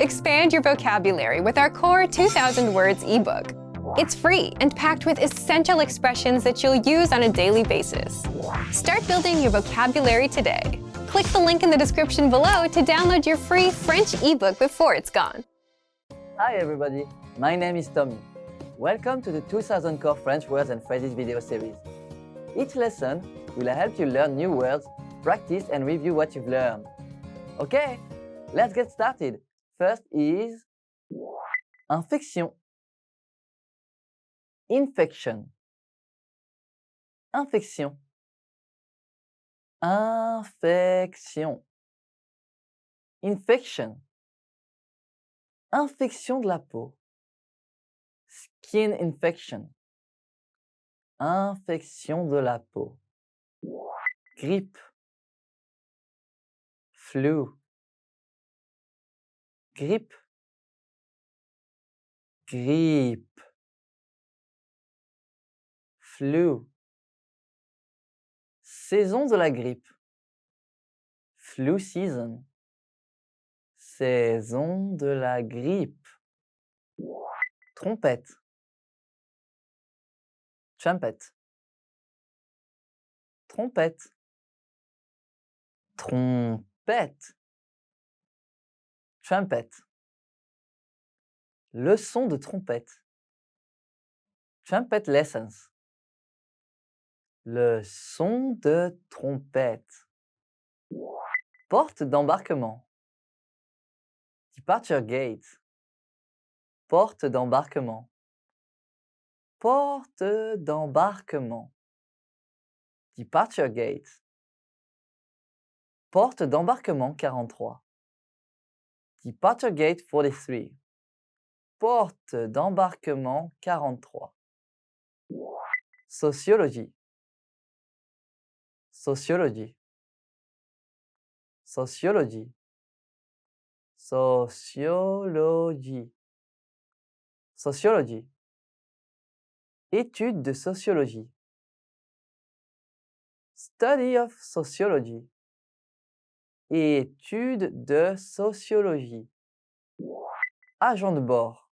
Expand your vocabulary with our Core 2000 Words ebook. It's free and packed with essential expressions that you'll use on a daily basis. Start building your vocabulary today. Click the link in the description below to download your free French ebook before it's gone. Hi everybody, my name is Tommy. Welcome to the 2000 Core French Words and Phrases video series. Each lesson will help you learn new words, practice and review what you've learned. Okay, let's get started. First is infection, infection, infection, infection, infection, infection de la peau, skin infection, infection de la peau, grippe, flu, grippe, grippe, flu, saison de la grippe, flu season, saison de la grippe, trompette, trumpet, trompette, trompette, trumpet, leçon de trompette, trumpet lessons, leçon de trompette, porte d'embarquement, departure gate, porte d'embarquement, porte d'embarquement, departure gate, porte d'embarquement 43, departure gate 43, porte d'embarquement 43, sociologie, sociologie, sociologie, sociologie, sociologie, étude de sociologie, study of sociology, étude de sociologie, agent de bord,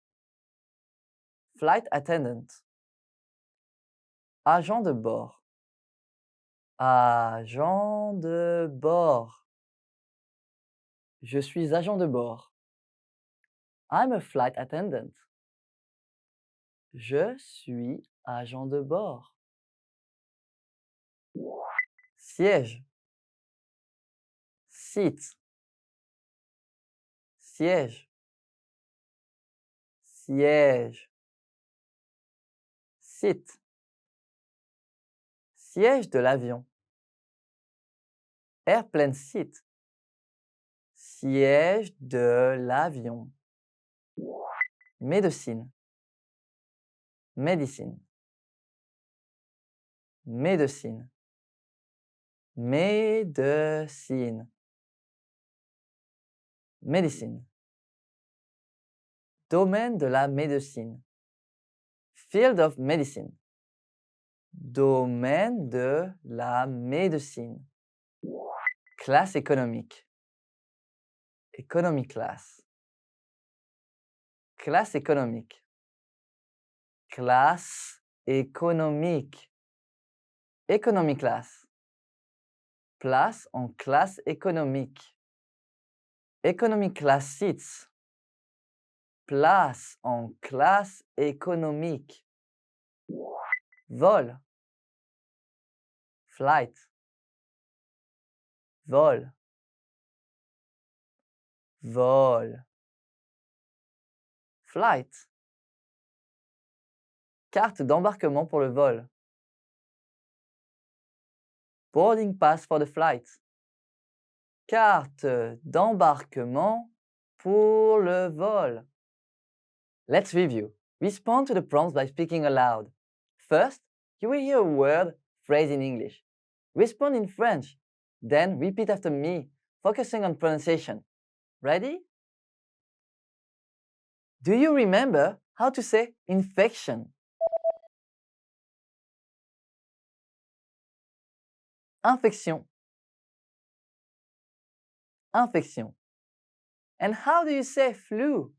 flight attendant, agent de bord, agent de bord, je suis agent de bord, I'm a flight attendant, je suis agent de bord, siège, seat, siège, siège, seat, siège de l'avion, airplane seat, siège de l'avion, médecine, médecine, médecine, médecine, médecine, domaine de la médecine, field of medicine, domaine de la médecine, classe économique, economy class, classe économique, classe économique, economy class, place en classe économique, economy class seats, place en classe économique, vol, flight, vol, vol, flight, carte d'embarquement pour le vol, boarding pass for the flight, carte d'embarquement pour le vol. Let's review. Respond to the prompts by speaking aloud. First, you will hear a word, phrase in English. Respond in French. Then repeat after me, focusing on pronunciation. Ready? Do you remember how to say infection? Infection. Infection. And how do you say flu?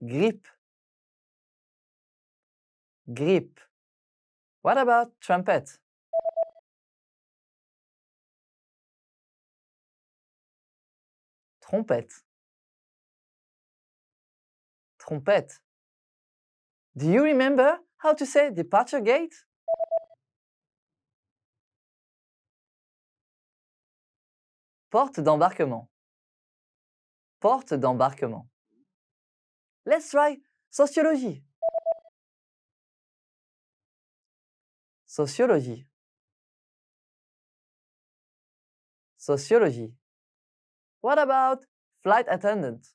Grippe. Grippe. What about trumpet? Trompette. Trompette. Do you remember how to say departure gate? Porte d'embarquement. Porte d'embarquement. Let's try sociologie. Sociologie. Sociologie. What about flight attendant?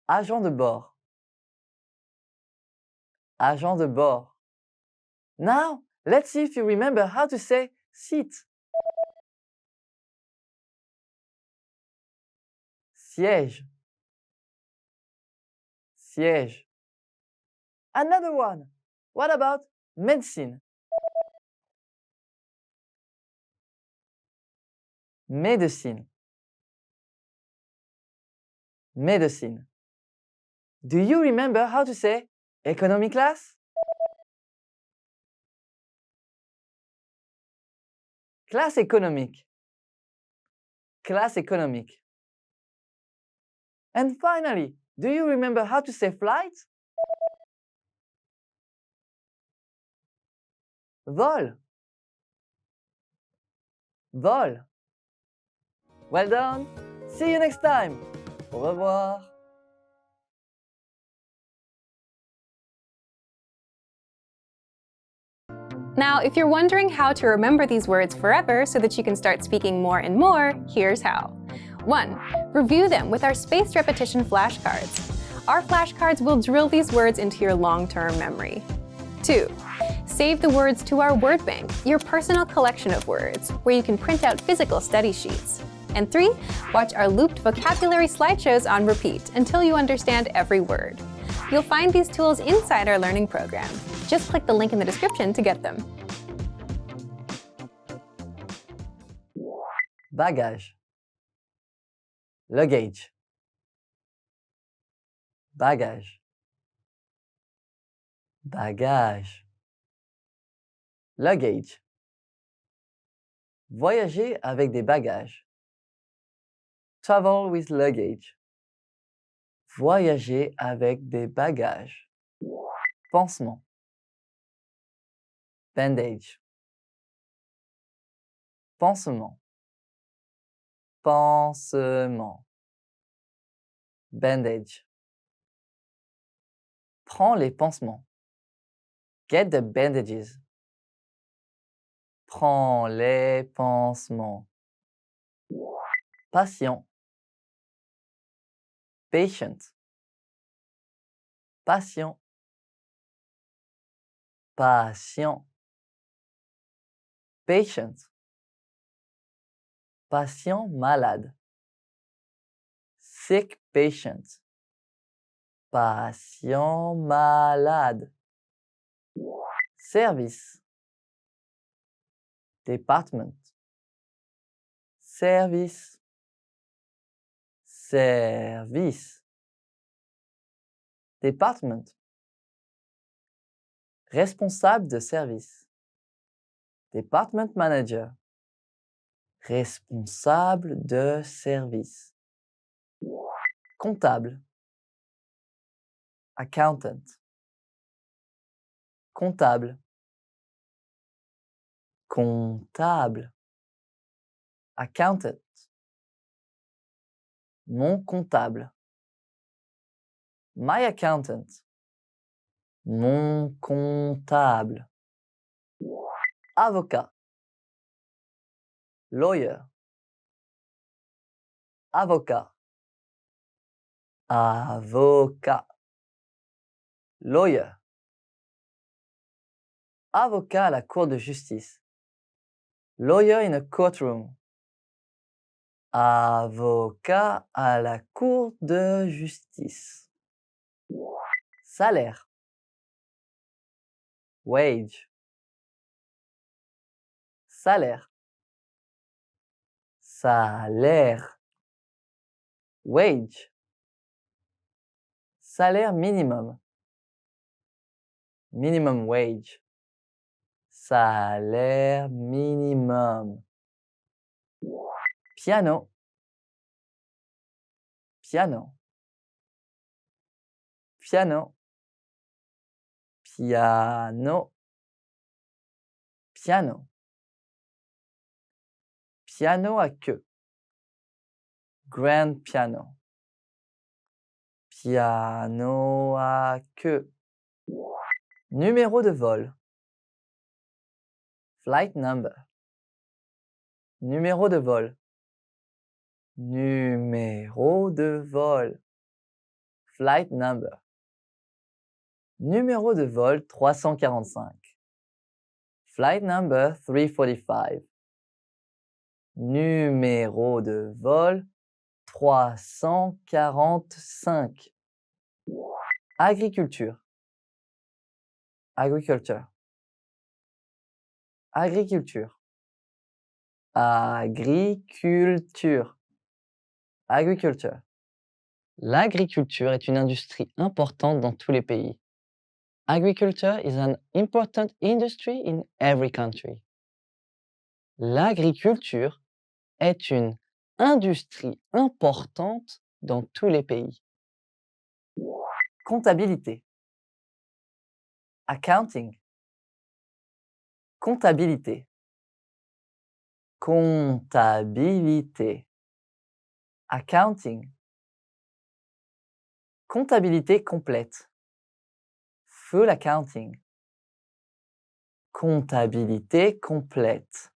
Agent de bord. Agent de bord. Now, let's see if you remember how to say seat. Siège. Siège. Another one. What about médecine? Médecine. Médecine. Do you remember how to say economy class? Classe économique. Classe économique. And finally, do you remember how to say flight? Vol. Vol. Well done. See you next time. Au revoir. Now, if you're wondering how to remember these words forever so that you can start speaking more and more, here's how. 1. Review them with our spaced repetition flashcards. Our flashcards will drill these words into your long-term memory. 2. Save the words to our word bank, your personal collection of words, where you can print out physical study sheets. And 3. Watch our looped vocabulary slideshows on repeat until you understand every word. You'll find these tools inside our learning program. Just click the link in the description to get them. Bagage. Luggage. Bagage. Bagage. Luggage. Voyager avec des bagages. Travel with luggage. Voyager avec des bagages. Pansement. Bandage. Pansement. Pansement. Bandage. Prends les pansements. Get the bandages. Prends les pansements. Patient. Patient. Patient. Patient. Patient. Patient malade. Sick patient. Patient malade. Service. Department. Service. Service. Department. Responsable de service. Department manager. Responsable de service. Comptable. Accountant. Comptable. Comptable. Accountant. Mon comptable. My accountant. Mon comptable. Avocat. Lawyer. Avocat. Avocat. Lawyer. Avocat à la cour de justice. Lawyer in a courtroom. Avocat à la cour de justice. Salaire. Wage. Salaire. Salaire. Wage. Salaire minimum. Minimum wage. Salaire minimum. Piano. Piano. Piano. Piano. Piano. Piano à queue. Grand piano. Piano à queue. Numéro de vol. Flight number. Numéro de vol. Numéro de vol. Flight number. Numéro de vol 345. Flight number 345. Numéro de vol 345. Agriculture. Agriculture. Agriculture. Agriculture. Agriculture. L'agriculture est une industrie importante dans tous les pays. Agriculture is an important industry in every country. L'agriculture est une industrie importante dans tous les pays. Comptabilité. Accounting. Comptabilité. Comptabilité. Accounting. Comptabilité complète. Full accounting. Comptabilité complète.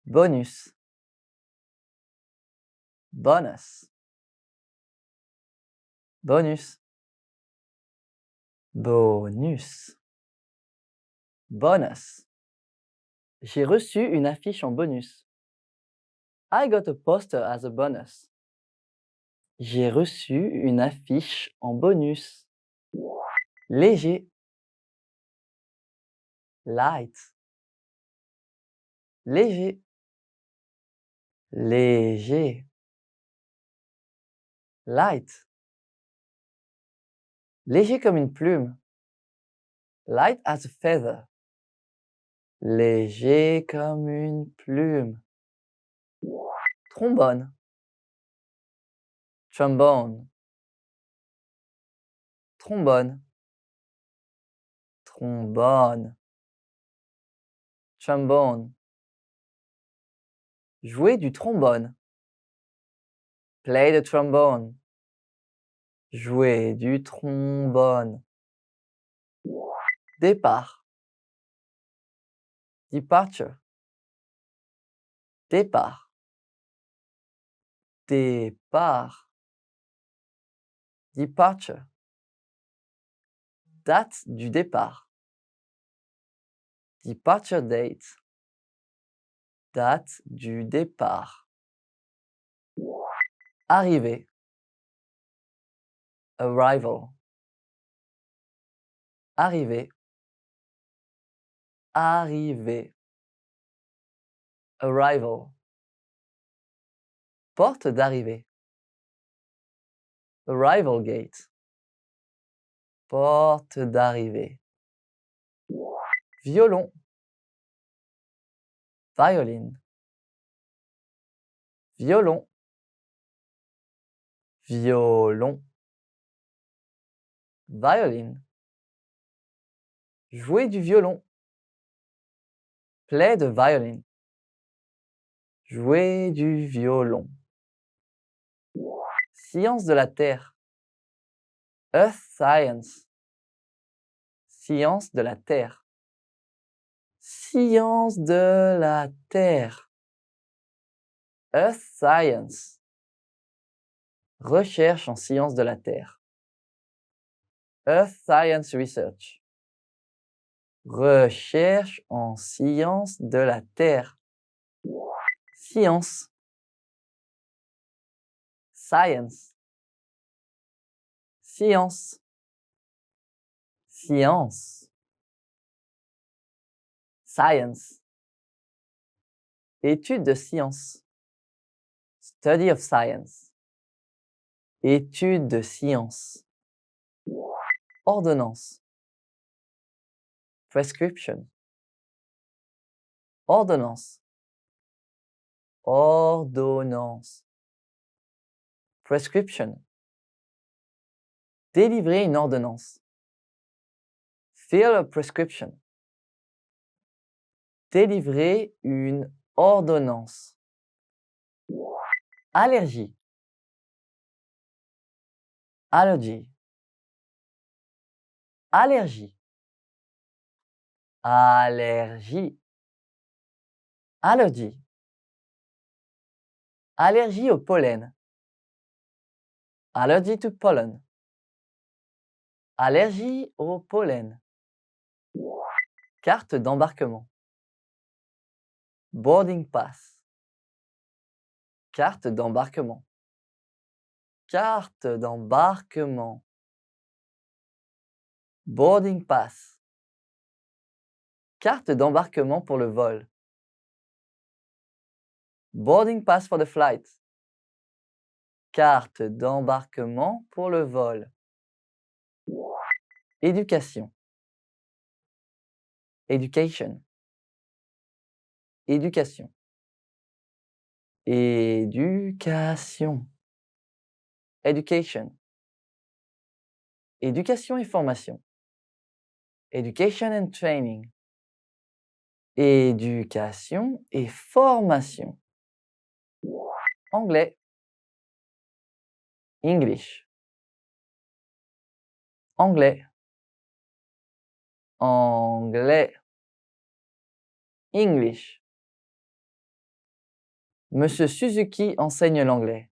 Bonus. Bonus. Bonus. Bonus. Bonus. J'ai reçu une affiche en bonus. I got a poster as a bonus. J'ai reçu une affiche en bonus. Léger. Light. Léger. Léger. Light. Léger comme une plume. Light as a feather. Léger comme une plume. Trombone. Trombone. Trombone. Trombone. Trombone. Jouer du trombone. Play the trombone. Jouer du trombone. Départ. Departure. Départ. Départ. Departure. Date du départ. Departure date. Date du départ. Arrivée. Arrival. Arrivée. Arrivée. Arrival. Porte d'arrivée. Arrival gate. Porte d'arrivée. Violon. Violin. Violon. Violon. Violin. Jouer du violon. Play the violin. Jouer du violon. Science de la Terre. Earth science. Science de la Terre. Science de la Terre. Earth science. Recherche en sciences de la Terre. Earth science research. Recherche en sciences de la Terre. Science. Science. Science. Science. Science. Étude de science. Study of science. Étude de science. Ordonnance. Prescription. Ordonnance. Ordonnance. Prescription. Délivrer une ordonnance. Fill a prescription. Délivrer une ordonnance. Allergie. Allergy. Allergie. Allergie. Allergie. Allergie au pollen. Allergy to pollen. Allergie au pollen. Carte d'embarquement. Boarding pass. Carte d'embarquement. Carte d'embarquement. Boarding pass. Carte d'embarquement pour le vol. Boarding pass for the flight. Carte d'embarquement pour le vol. Éducation. Education. Éducation. Éducation. Education. Éducation et formation. Education and training. Éducation et formation. Anglais. English. Anglais. Anglais. English. Monsieur Suzuki enseigne l'anglais.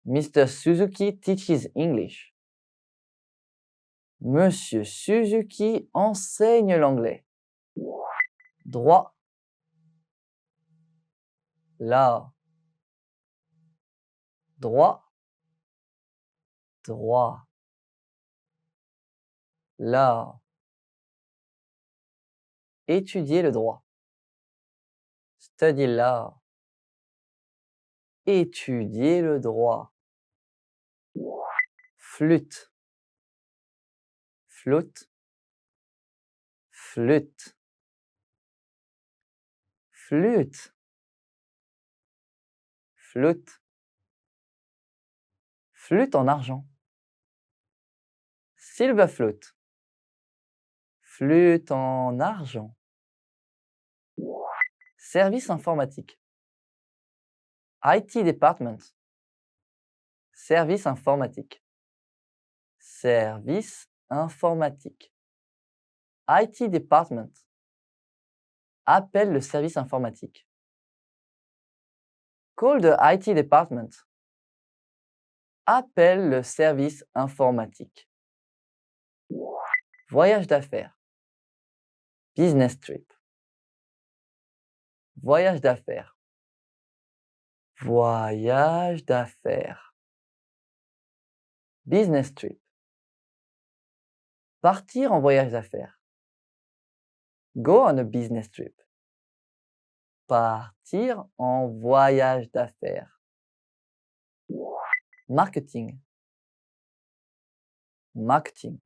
Mr. Suzuki teaches English. Monsieur Suzuki enseigne l'anglais. Droit. Law. Droit. Droit. Law. Étudier le droit. Study law. Étudier le droit. Flûte. Flûte. Flûte. Flûte. Flûte. Flûte en argent. Silver flute. Flûte en argent. Service informatique. IT department. Service informatique. Service informatique. IT department. Appelle le service informatique. Call the IT department. Appelle le service informatique. Voyage d'affaires. Business trip. Voyage d'affaires. Voyage d'affaires. Business trip. Partir en voyage d'affaires. Go on a business trip. Partir en voyage d'affaires. Marketing. Marketing.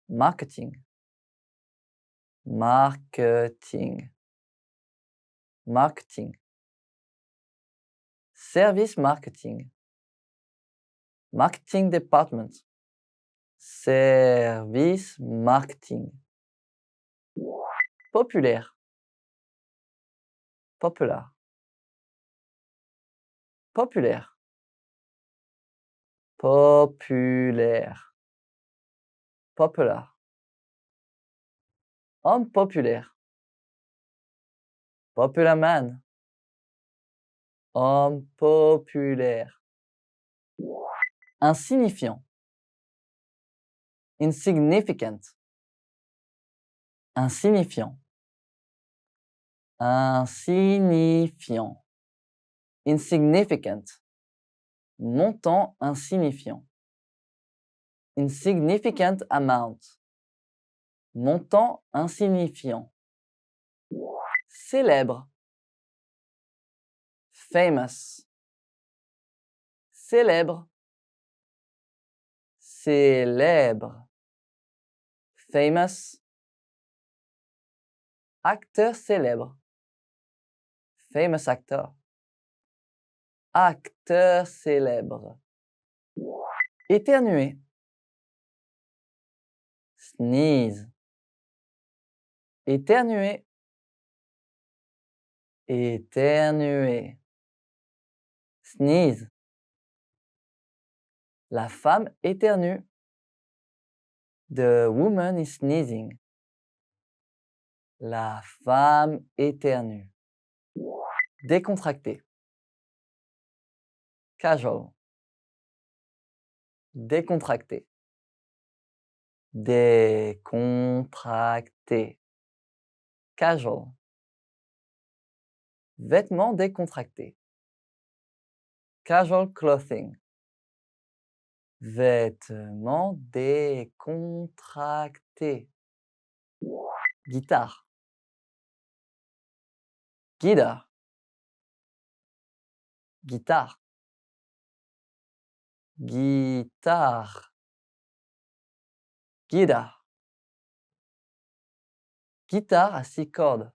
Marketing. Marketing. Marketing. Service marketing. Marketing department. Service marketing. Populaire. Popular. Populaire. Populaire. Popular. Homme populaire. Popular man. Homme populaire. Insignifiant. Insignificant. Insignifiant. Insignifiant. Insignificant. Montant insignifiant. Insignificant amount. Montant insignifiant. célèbre, famous, célèbre, célèbre, famous, acteur célèbre, famous actor, acteur célèbre, éternuer, sneeze, éternuer, éternuer, sneeze. La femme éternue. The woman is sneezing. La femme éternue. Décontracté. Casual. Décontracté. Décontracté. Casual. Vêtements décontractés. Casual clothing. Vêtements décontractés. Guitare. Guitare. Guitare. Guitare. Guitare. Guitare à 6 cordes.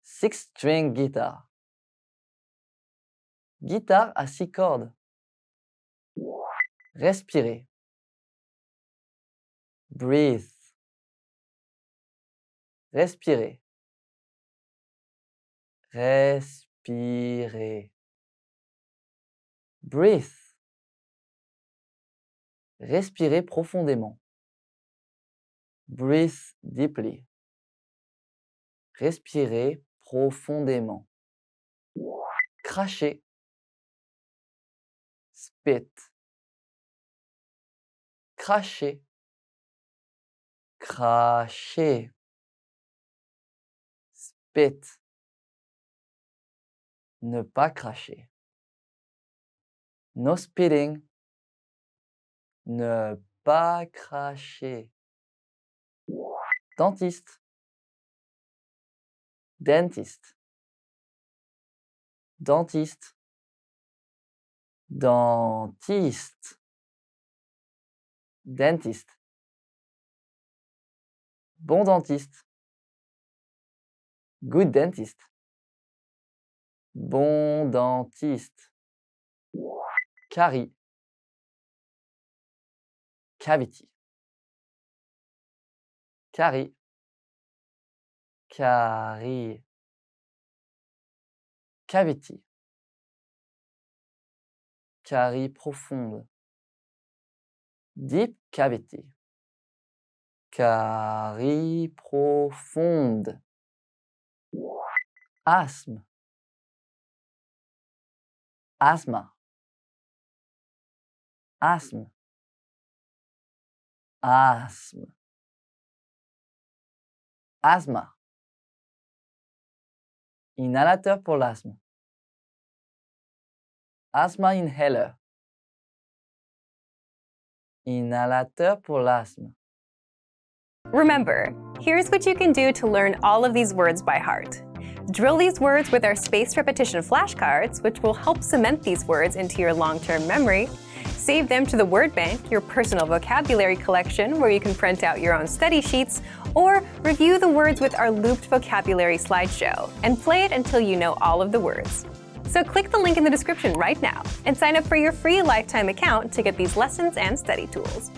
6-string guitar. Guitare à 6 cordes. Respirer. Breathe. Respirer. Respirer. Breathe. Respirer profondément. Breathe deeply. Respirer profondément. Cracher. Spit. Cracher. Cracher. Spit. Ne pas cracher. No spitting. Ne pas cracher. Dentiste. Dentiste. Dentiste. Dentiste. Dentiste. Bon dentiste. Good dentist. Bon dentiste. Carie. Cavity. Carie. Carie. Cavity. Carie profonde. Deep cavity. Carie profonde. Asthme. Asthma. Asthme. Asthme. Asthma. Inhalateur pour l'asthme. Asthma inhaler. Inhalateur pour l'asthme. Remember, here's what you can do to learn all of these words by heart. Drill these words with our spaced repetition flashcards, which will help cement these words into your long-term memory. Save them to the Word Bank, your personal vocabulary collection, where you can print out your own study sheets, or review the words with our looped vocabulary slideshow, and play it until you know all of the words. So click the link in the description right now and sign up for your free lifetime account to get these lessons and study tools.